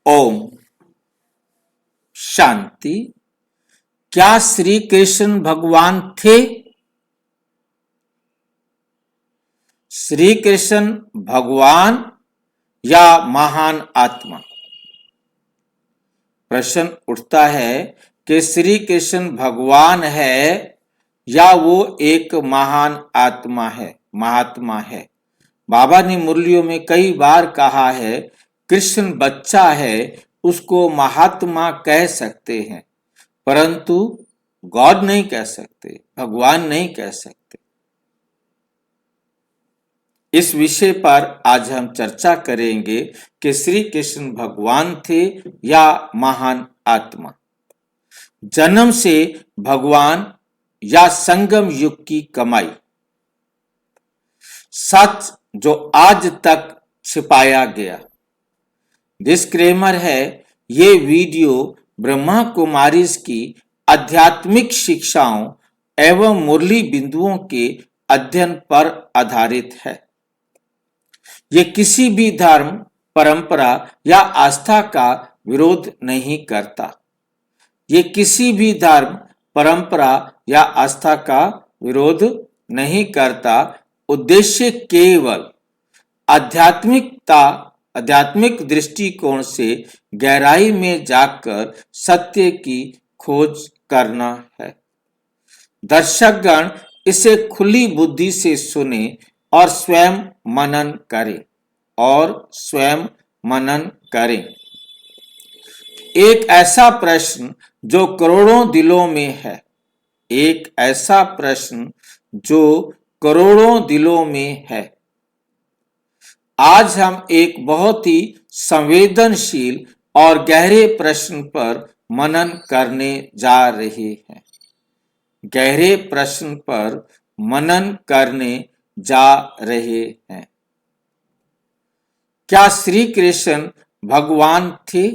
ओम शांति। क्या श्री कृष्ण भगवान थे? श्री कृष्ण भगवान या महान आत्मा? प्रश्न उठता है कि श्री कृष्ण भगवान है या वो एक महान आत्मा है, महात्मा है। बाबा ने मुरलियों में कई बार कहा है, कृष्ण बच्चा है, उसको महात्मा कह सकते हैं, परंतु गॉड नहीं कह सकते, भगवान नहीं कह सकते। इस विषय पर आज हम चर्चा करेंगे कि श्री कृष्ण भगवान थे या महान आत्मा। जन्म से भगवान या संगम युग की कमाई। सच जो आज तक छिपाया गया। डिस्क्लेमर है, ये वीडियो ब्रह्मा कुमारीज की आध्यात्मिक शिक्षाओं एवं मुरली बिंदुओं के अध्ययन पर आधारित है। ये किसी भी धर्म, परंपरा या आस्था का विरोध नहीं करता। ये किसी भी धर्म, परंपरा या आस्था का विरोध नहीं करता। उद्देश्य केवल आध्यात्मिक दृष्टिकोण से गहराई में जाकर सत्य की खोज करना है। दर्शकगण इसे खुली बुद्धि से सुने और स्वयं मनन करें। एक ऐसा प्रश्न जो करोड़ों दिलों में है, एक ऐसा प्रश्न जो करोड़ों दिलों में है। आज हम एक बहुत ही संवेदनशील और गहरे प्रश्न पर मनन करने जा रहे हैं। गहरे प्रश्न पर मनन करने जा रहे हैं। क्या श्री कृष्ण भगवान थे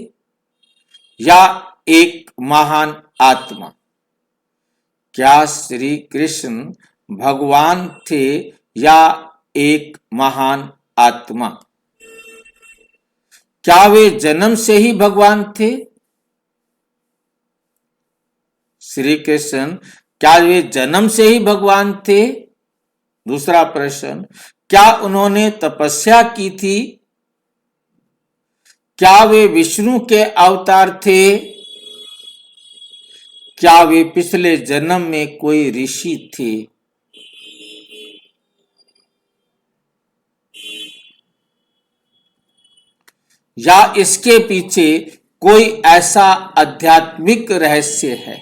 या एक महान आत्मा? क्या श्री कृष्ण भगवान थे या एक महान आत्मा? क्या वे जन्म से ही भगवान थे? श्री कृष्ण क्या वे जन्म से ही भगवान थे? दूसरा प्रश्न, क्या उन्होंने तपस्या की थी? क्या वे विष्णु के अवतार थे? क्या वे पिछले जन्म में कोई ऋषि थे? या इसके पीछे कोई ऐसा आध्यात्मिक रहस्य है?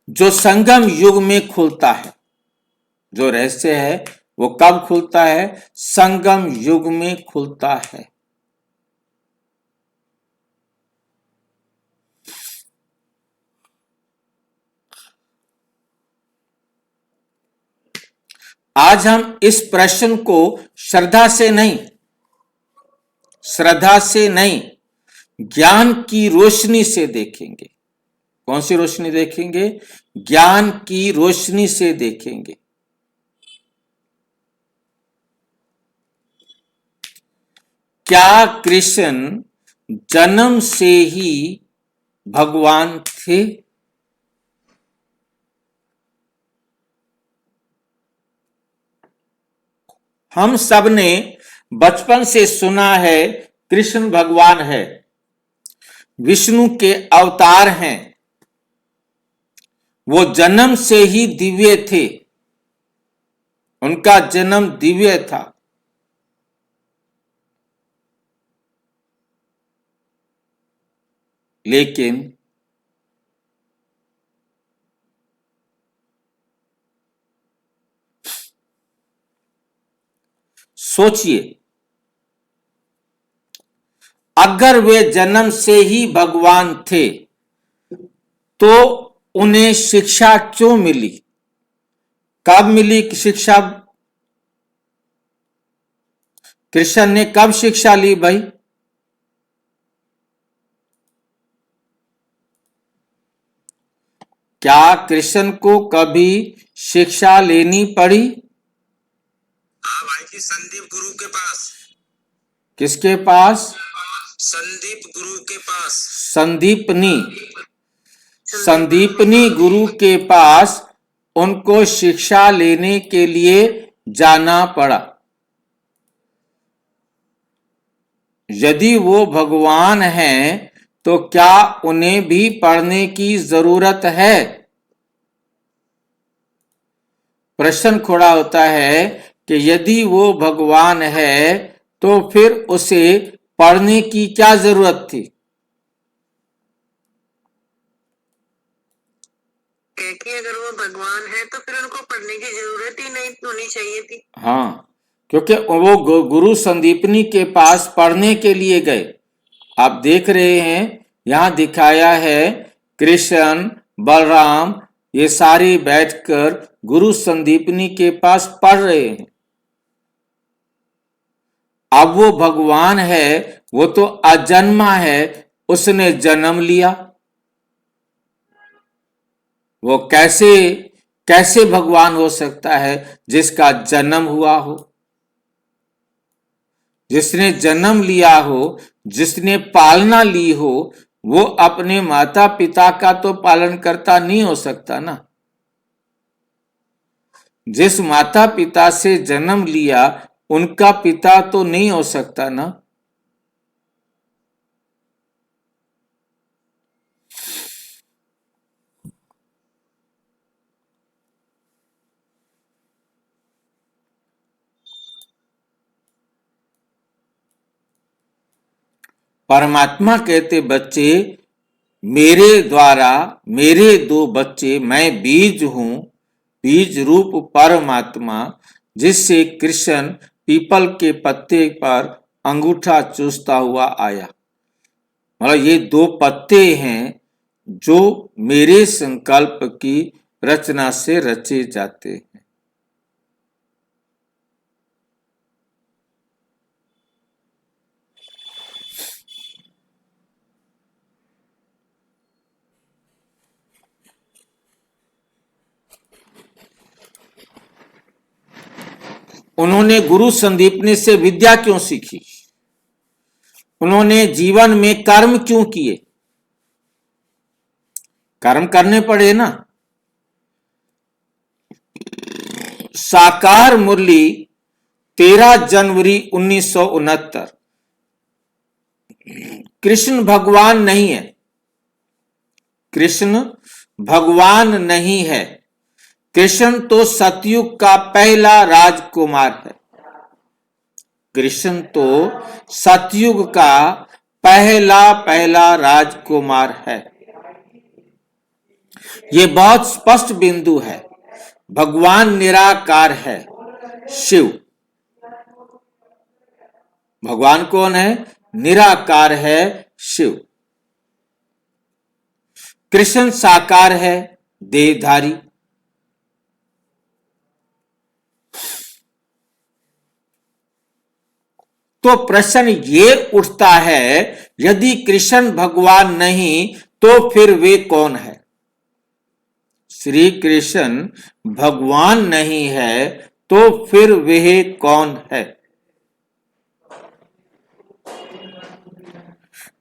जो संगम युग में खुलता है। जो रहस्य है वो कब खुलता है? संगम युग में खुलता है। आज हम इस प्रश्न को श्रद्धा से नहीं, ज्ञान की रोशनी से देखेंगे। कौन सी रोशनी देखेंगे? ज्ञान की रोशनी से देखेंगे। क्या कृष्ण जन्म से ही भगवान थे? हम सब ने बचपन से सुना है कृष्ण भगवान है, विष्णु के अवतार हैं, वो जन्म से ही दिव्य थे, उनका जन्म दिव्य था। लेकिन सोचिए, अगर वे जन्म से ही भगवान थे तो उन्हें शिक्षा क्यों मिली? कब मिली शिक्षा? कृष्ण ने कब शिक्षा ली भाई? क्या कृष्ण को कभी शिक्षा लेनी पड़ी? हाँ भाई जी, संदीप गुरु के पास। किसके पास? संदीप गुरु के पास। संदीपनी गुरु के पास उनको शिक्षा लेने के लिए जाना पड़ा। यदि वो भगवान हैं तो क्या उन्हें भी पढ़ने की जरूरत है? प्रश्न खड़ा होता है कि यदि वो भगवान है तो फिर उसे पढ़ने की क्या जरूरत थी? कि अगर वो भगवान है तो फिर उनको पढ़ने की जरूरत ही नहीं होनी चाहिए थी। हाँ, क्योंकि वो गुरु संदीपनी के पास पढ़ने के लिए गए। आप देख रहे हैं यहां दिखाया है कृष्ण, बलराम ये सारे बैठकर गुरु संदीपनी के पास पढ़ रहे हैं। अब वो भगवान है, वो तो अजन्मा है, उसने जन्म लिया। वो कैसे कैसे भगवान हो सकता है जिसका जन्म हुआ हो? जिसने जन्म लिया हो, जिसने पालना ली हो, वो अपने माता पिता का तो पालन करता नहीं हो सकता ना। जिस माता पिता से जन्म लिया उनका पिता तो नहीं हो सकता ना। परमात्मा कहते बच्चे मेरे द्वारा, मेरे दो बच्चे, मैं बीज हूं, बीज रूप परमात्मा, जिससे कृष्ण पीपल के पत्ते पर अंगूठा चूसता हुआ आया। मतलब ये दो पत्ते हैं जो मेरे संकल्प की रचना से रचे जाते हैं। उन्होंने गुरु संदीपनी से विद्या क्यों सीखी? उन्होंने जीवन में कर्म क्यों किए? कर्म करने पड़े ना। साकार मुरली 13 जनवरी 1969। कृष्ण भगवान नहीं है। कृष्ण भगवान नहीं है। कृष्ण तो सतयुग का पहला राजकुमार है। कृष्ण तो सतयुग का पहला राजकुमार है। ये बहुत स्पष्ट बिंदु है। भगवान निराकार है, शिव। भगवान कौन है? निराकार है, शिव। कृष्ण साकार है, देहधारी। तो प्रश्न ये उठता है, यदि कृष्ण भगवान नहीं तो फिर वे कौन है? श्री कृष्ण भगवान नहीं है तो फिर वह कौन है?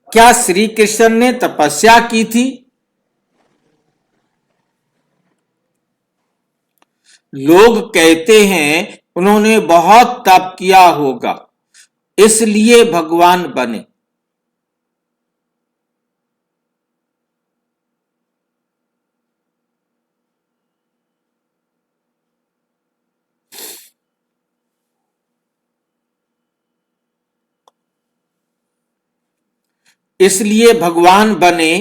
क्या श्री कृष्ण ने तपस्या की थी? लोग कहते हैं उन्होंने बहुत तप किया होगा, इसलिए भगवान बने। इसलिए भगवान बने।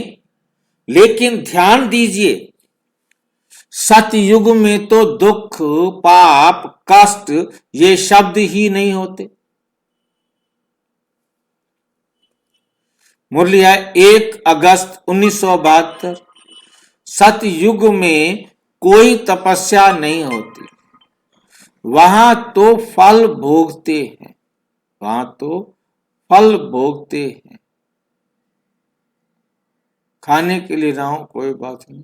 लेकिन ध्यान दीजिए, सतयुग में तो दुख, पाप, कष्ट ये शब्द ही नहीं होते। मुरली है 1 अगस्त 1972। सतयुग में कोई तपस्या नहीं होती, वहां तो फल भोगते हैं। वहां तो फल भोगते हैं। खाने के लिए ना हो कोई बात नहीं।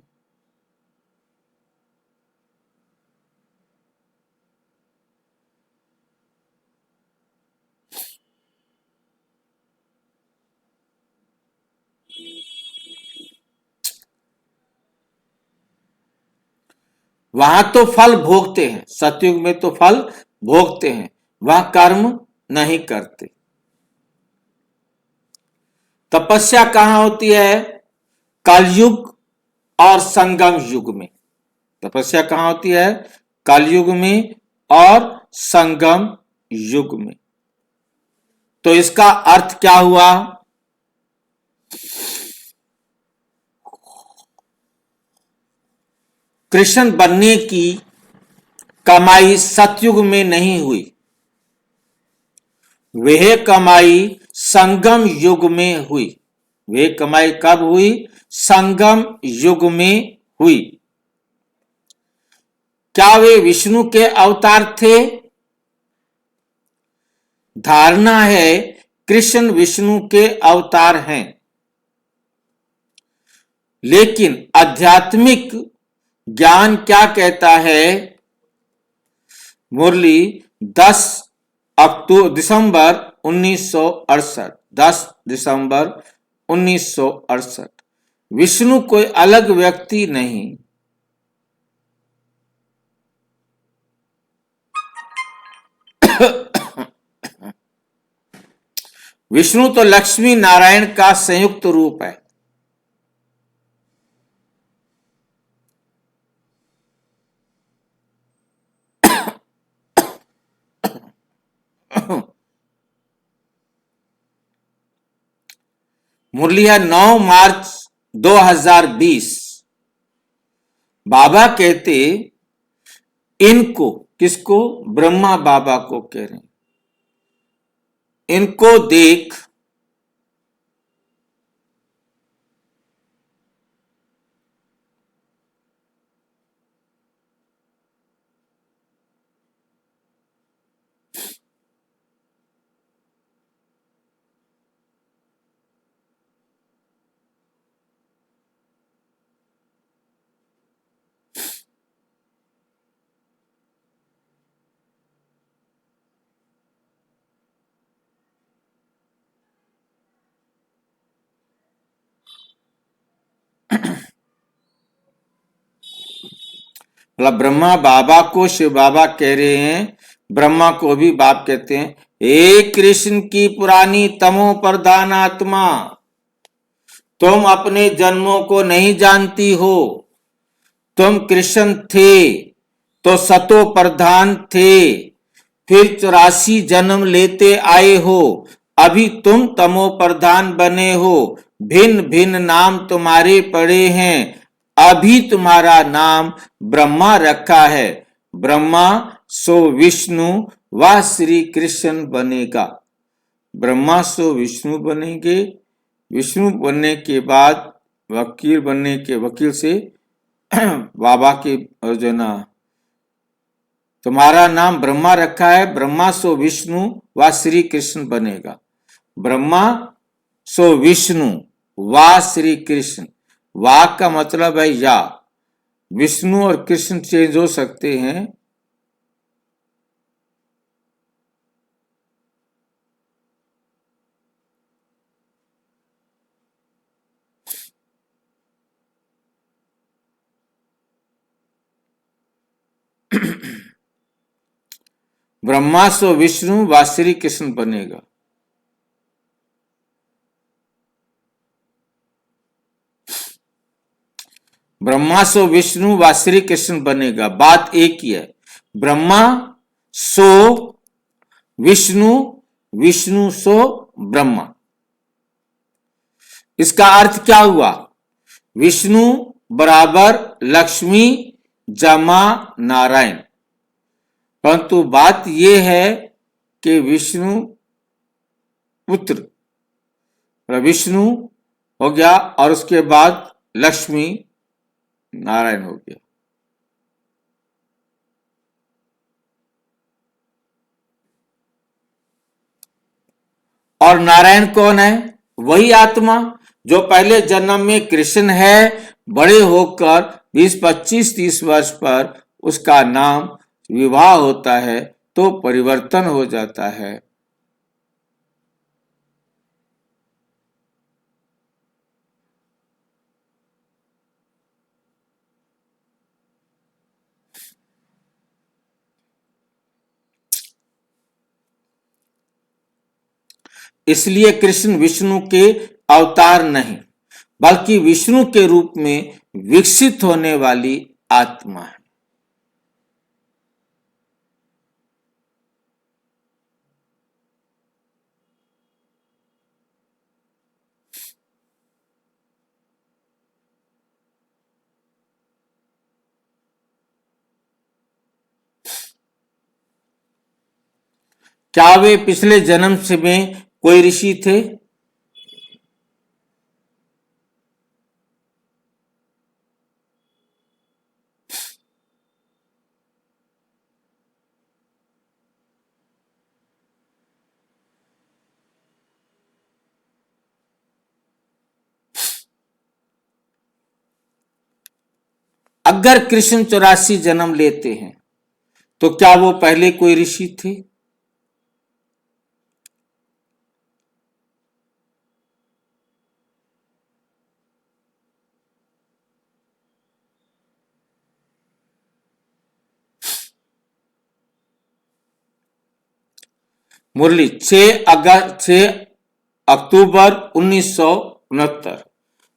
वहां तो फल भोगते हैं, सतयुग में तो फल भोगते हैं, वह कर्म नहीं करते। तपस्या कहां होती है? कलयुग और संगम युग में। तपस्या कहां होती है? कलयुग में और संगम युग में। तो इसका अर्थ क्या हुआ? कृष्ण बनने की कमाई सतयुग में नहीं हुई, वह कमाई संगम युग में हुई। वह कमाई कब हुई? संगम युग में हुई। क्या वे विष्णु के अवतार थे? धारणा है कृष्ण विष्णु के अवतार हैं, लेकिन आध्यात्मिक ज्ञान क्या कहता है? मुरली 10 दिसंबर 1968, 10 दिसंबर 1968। विष्णु कोई अलग व्यक्ति नहीं, विष्णु तो लक्ष्मी नारायण का संयुक्त रूप है। मुरली है 9 मार्च 2020। बाबा कहते, इनको, किसको? ब्रह्मा बाबा को कह रहे हैं, इनको देख मतलब ब्रह्मा बाबा को शिव बाबा कह रहे हैं, ब्रह्मा को भी बाप कहते हैं। हे कृष्ण की पुरानी तमो प्रधान आत्मा, तुम अपने जन्मों को नहीं जानती हो। तुम कृष्ण थे तो सतो प्रधान थे, फिर 84 जन्म लेते आए हो, अभी तुम तमो प्रधान बने हो। भिन्न भिन्न नाम तुम्हारे पड़े हैं, अभी तुम्हारा नाम ब्रह्मा रखा है। ब्रह्मा सो विष्णु व श्री कृष्ण बनेगा। ब्रह्मा सो विष्णु बनेंगे, विष्णु बनने के बाद वकील बनने के वकील से बाबा की अर्जुना, तुम्हारा नाम ब्रह्मा रखा है, ब्रह्मा सो विष्णु व श्री कृष्ण बनेगा। ब्रह्मा सो विष्णु व श्री कृष्ण, वा का मतलब है या। विष्णु और कृष्ण चेंज हो सकते हैं। ब्रह्मा सो विष्णु व श्री कृष्ण बनेगा। ब्रह्मा सो विष्णु व श्री कृष्ण बनेगा, बात एक ही है। ब्रह्मा सो विष्णु, विष्णु सो ब्रह्मा। इसका अर्थ क्या हुआ? विष्णु बराबर लक्ष्मी जमा नारायण। परंतु बात यह है कि विष्णु पुत्र, विष्णु हो गया और उसके बाद लक्ष्मी नारायण हो गया। और नारायण कौन है? वही आत्मा जो पहले जन्म में कृष्ण है, बड़े होकर 20, 25, 30 वर्ष पर उसका नाम विवाह होता है तो परिवर्तन हो जाता है। इसलिए कृष्ण विष्णु के अवतार नहीं, बल्कि विष्णु के रूप में विकसित होने वाली आत्मा है। क्या वे पिछले जन्म से में कोई ऋषि थे? अगर कृष्ण 84 जन्म लेते हैं तो क्या वो पहले कोई ऋषि थे? मुरली 6 अक्टूबर 1969।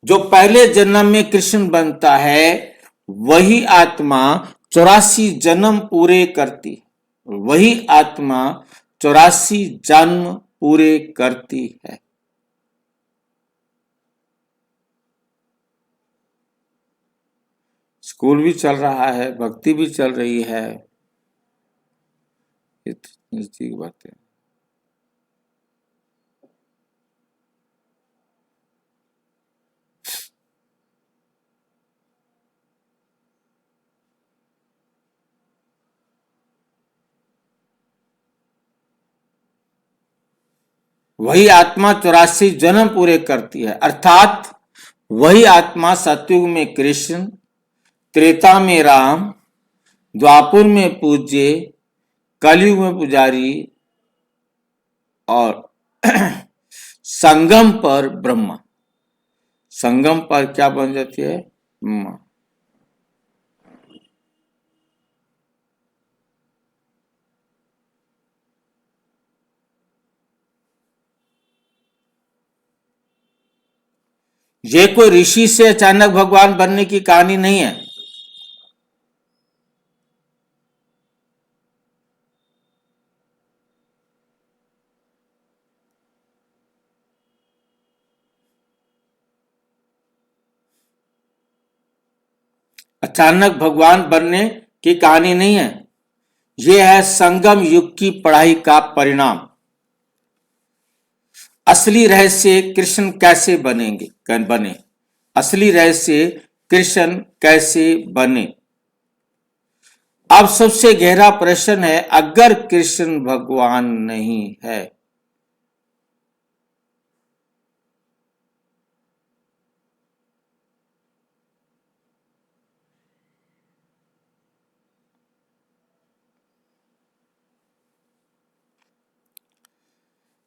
जो पहले जन्म में कृष्ण बनता है वही आत्मा 84 जन्म पूरे करती है। वही आत्मा 84 जन्म पूरे करती है। स्कूल भी चल रहा है, भक्ति भी चल रही है, नजदीक बात है। वही आत्मा 84 जन्म पूरे करती है, अर्थात वही आत्मा सतयुग में कृष्ण, त्रेता में राम, द्वापुर में पूज्य, कलयुग में पुजारी और संगम पर ब्रह्मा। संगम पर क्या बन जाती है? ब्रह्मा। ये कोई ऋषि से अचानक भगवान बनने की कहानी नहीं है। अचानक भगवान बनने की कहानी नहीं है। यह है संगम युग की पढ़ाई का परिणाम। असली रहस्य कृष्ण कैसे बने? असली रहस्य कृष्ण कैसे बने? अब सबसे गहरा प्रश्न है, अगर कृष्ण भगवान नहीं है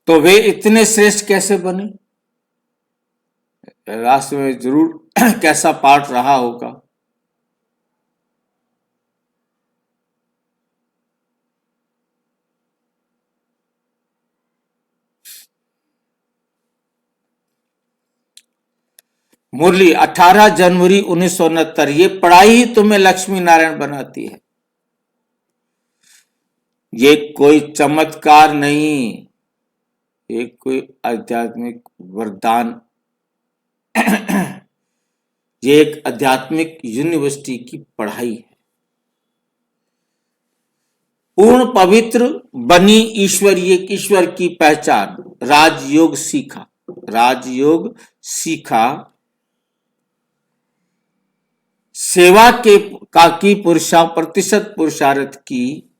तो वे इतने श्रेष्ठ कैसे बने? राष्ट्र में जरूर कैसा पाठ रहा होगा। मुरली 18 जनवरी 1969। ये पढ़ाई ही तुम्हें लक्ष्मी नारायण बनाती है। ये कोई चमत्कार नहीं, ये कोई आध्यात्मिक वरदान ये एक आध्यात्मिक यूनिवर्सिटी की पढ़ाई है। पूर्ण पवित्र बनी ईश्वर की पहचान। राजयोग सीखा। सेवा के की प्रतिशत पुरुषार्थ की।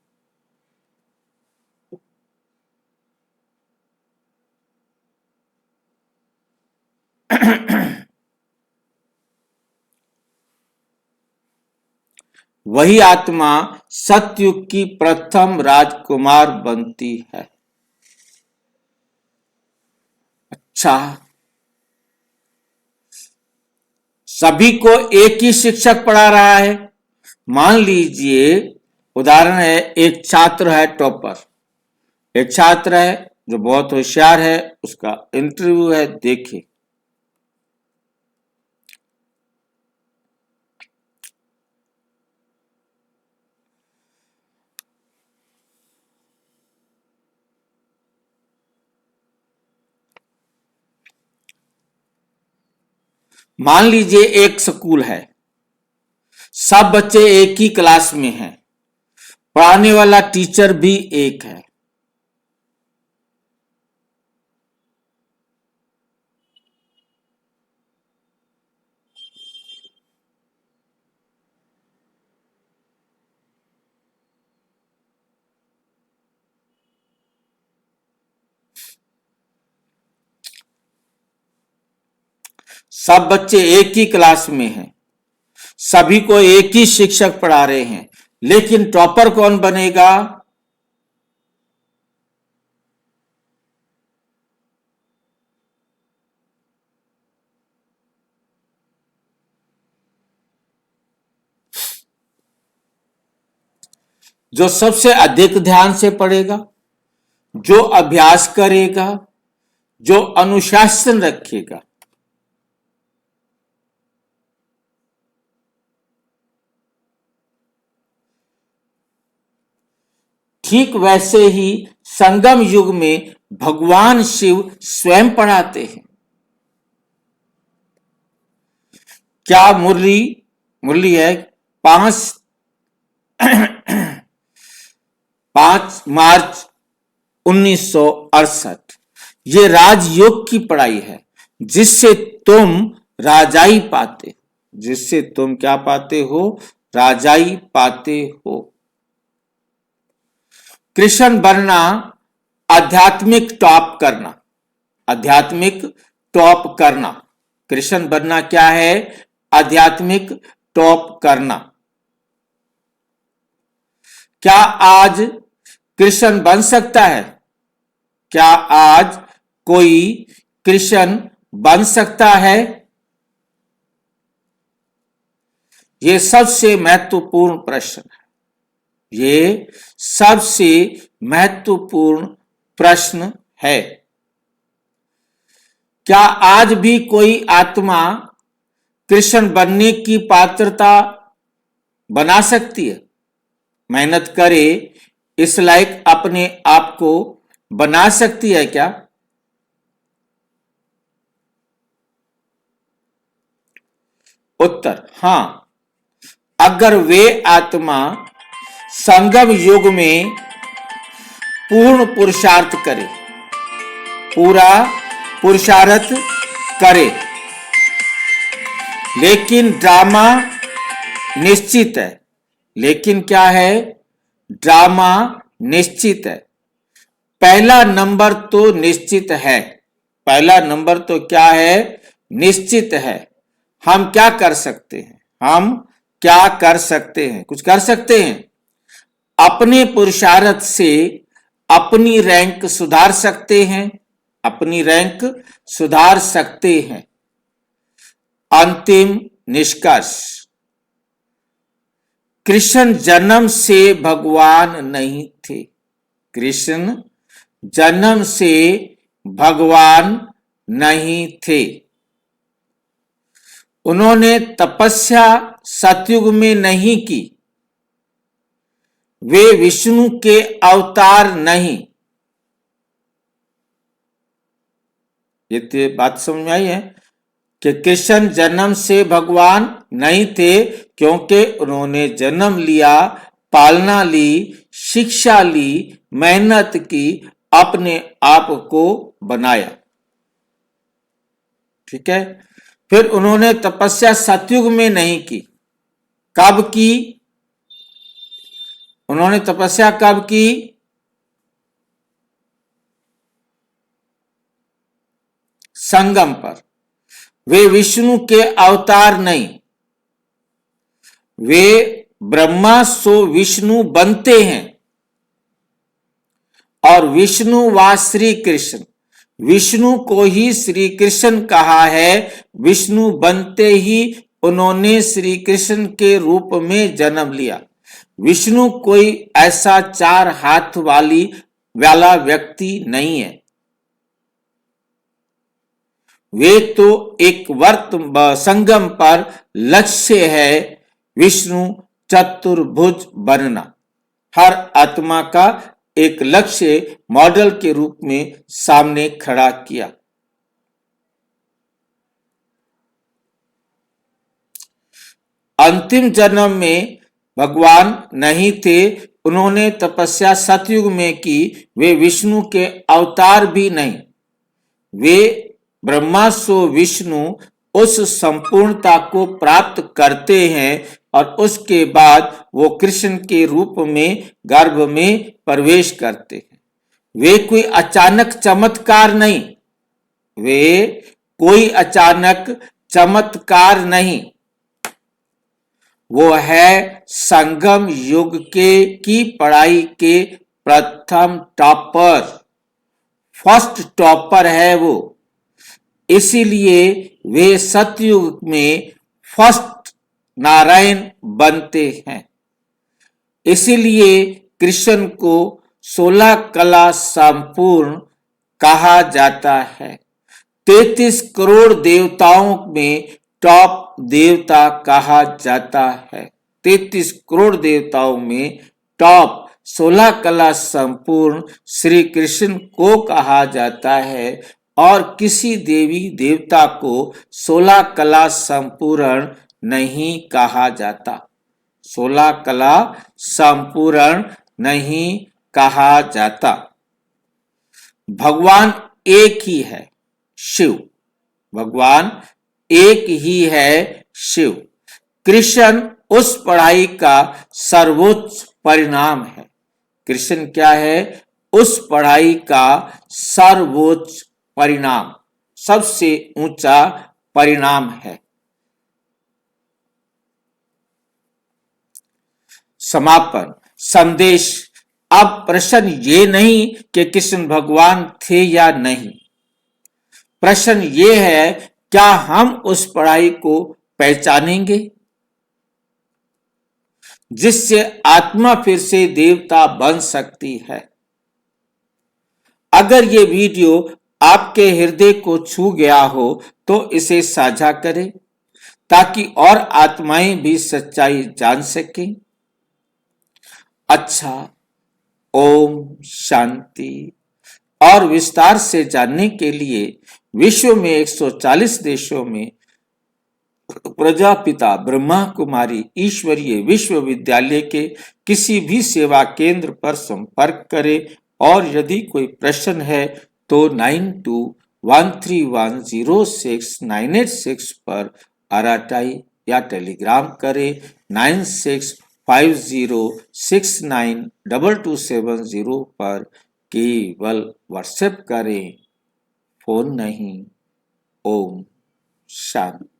वही आत्मा सतयुग की प्रथम राजकुमार बनती है। अच्छा, सभी को एक ही शिक्षक पढ़ा रहा है। मान लीजिए उदाहरण है, एक छात्र है टॉपर, एक छात्र है जो बहुत होशियार है उसका इंटरव्यू है, देखिए। मान लीजिए एक स्कूल है, सब बच्चे एक ही क्लास में हैं, पढ़ाने वाला टीचर भी एक है। सब बच्चे एक ही क्लास में हैं, सभी को एक ही शिक्षक पढ़ा रहे हैं, लेकिन टॉपर कौन बनेगा? जो सबसे अधिक ध्यान से पढ़ेगा, जो अभ्यास करेगा, जो अनुशासन रखेगा। ठीक वैसे ही संगम युग में भगवान शिव स्वयं पढ़ाते हैं। क्या मुरली मुरली है 5 मार्च 1968। ये राजयोग की पढ़ाई है, जिससे तुम राजाई पाते, जिससे तुम क्या पाते हो? राजाई पाते हो। कृष्ण बनना, आध्यात्मिक टॉप करना, आध्यात्मिक टॉप करना। कृष्ण बनना क्या है? आध्यात्मिक टॉप करना। क्या आज कृष्ण बन सकता है? क्या आज कोई कृष्ण बन सकता है? ये सबसे महत्वपूर्ण प्रश्न है। ये सबसे महत्वपूर्ण प्रश्न है। क्या आज भी कोई आत्मा कृष्ण बनने की पात्रता बना सकती है? मेहनत करे, इस लायक अपने आप को बना सकती है क्या? उत्तर हां, अगर वे आत्मा संगम युग में पूर्ण पुरुषार्थ करे, पूरा पुरुषार्थ करे। लेकिन ड्रामा निश्चित है। लेकिन क्या है? ड्रामा निश्चित है। पहला नंबर तो निश्चित है। पहला नंबर तो क्या है? निश्चित है। हम क्या कर सकते हैं? हम क्या कर सकते हैं? कुछ कर सकते हैं? अपने पुरुषार्थ से अपनी रैंक सुधार सकते हैं। अपनी रैंक सुधार सकते हैं। अंतिम निष्कर्ष, कृष्ण जन्म से भगवान नहीं थे। कृष्ण जन्म से भगवान नहीं थे। उन्होंने तपस्या सतयुग में नहीं की। वे विष्णु के अवतार नहीं। ये बात समझ में आई है कि कृष्ण जन्म से भगवान नहीं थे, क्योंकि उन्होंने जन्म लिया, पालना ली, शिक्षा ली, मेहनत की, अपने आप को बनाया। ठीक है। फिर उन्होंने तपस्या सतयुग में नहीं की। कब की? उन्होंने तपस्या कब की? संगम पर। वे विष्णु के अवतार नहीं। वे ब्रह्मा सो विष्णु बनते हैं। और विष्णु व श्री कृष्ण, विष्णु को ही श्री कृष्ण कहा है। विष्णु बनते ही उन्होंने श्री कृष्ण के रूप में जन्म लिया। विष्णु कोई ऐसा 4 हाथ वाली वाला व्यक्ति नहीं है। वे तो एक वर्त संगम पर लक्ष्य है विष्णु चतुर्भुज बनना। हर आत्मा का एक लक्ष्य मॉडल के रूप में सामने खड़ा किया। अंतिम जन्म में भगवान नहीं थे, उन्होंने तपस्या सतयुग में की। वे विष्णु के अवतार भी नहीं, वे ब्रह्मा सो विष्णु उस संपूर्णता को प्राप्त करते हैं और उसके बाद वो कृष्ण के रूप में गर्भ में प्रवेश करते हैं। वे कोई अचानक चमत्कार नहीं, वे कोई अचानक चमत्कार नहीं, वो है संगम युग की पढ़ाई के प्रथम टॉपर, फर्स्ट टॉपर है वो। इसीलिए वे सतयुग में फर्स्ट नारायण बनते हैं। इसीलिए कृष्ण को 16 कला संपूर्ण कहा जाता है। 33 करोड़ देवताओं में टॉप देवता कहा जाता है। 33 करोड़ देवताओं में टॉप 16 कला संपूर्ण श्री कृष्ण को कहा जाता है और किसी देवी देवता को 16 कला संपूर्ण नहीं कहा जाता। 16 कला संपूर्ण नहीं कहा जाता। भगवान एक ही है, शिव। भगवान एक ही है, शिव। कृष्ण उस पढ़ाई का सर्वोच्च परिणाम है। कृष्ण क्या है? उस पढ़ाई का सर्वोच्च परिणाम, सबसे ऊंचा परिणाम है। समापन संदेश। अब प्रश्न ये नहीं कि कृष्ण भगवान थे या नहीं, प्रश्न ये है क्या हम उस पढ़ाई को पहचानेंगे जिससे आत्मा फिर से देवता बन सकती है। अगर ये वीडियो आपके हृदय को छू गया हो तो इसे साझा करें ताकि और आत्माएं भी सच्चाई जान सकें। अच्छा, ओम शांति। और विस्तार से जानने के लिए विश्व में 140 देशों में प्रजापिता ब्रह्मा कुमारी ईश्वरीय विश्वविद्यालय के किसी भी सेवा केंद्र पर संपर्क करें और यदि कोई प्रश्न है तो 9213106986 पर आरटीआई या टेलीग्राम करें। 9650692270 पर केवल व्हाट्सएप करें, फोन नहीं। ओम शांति।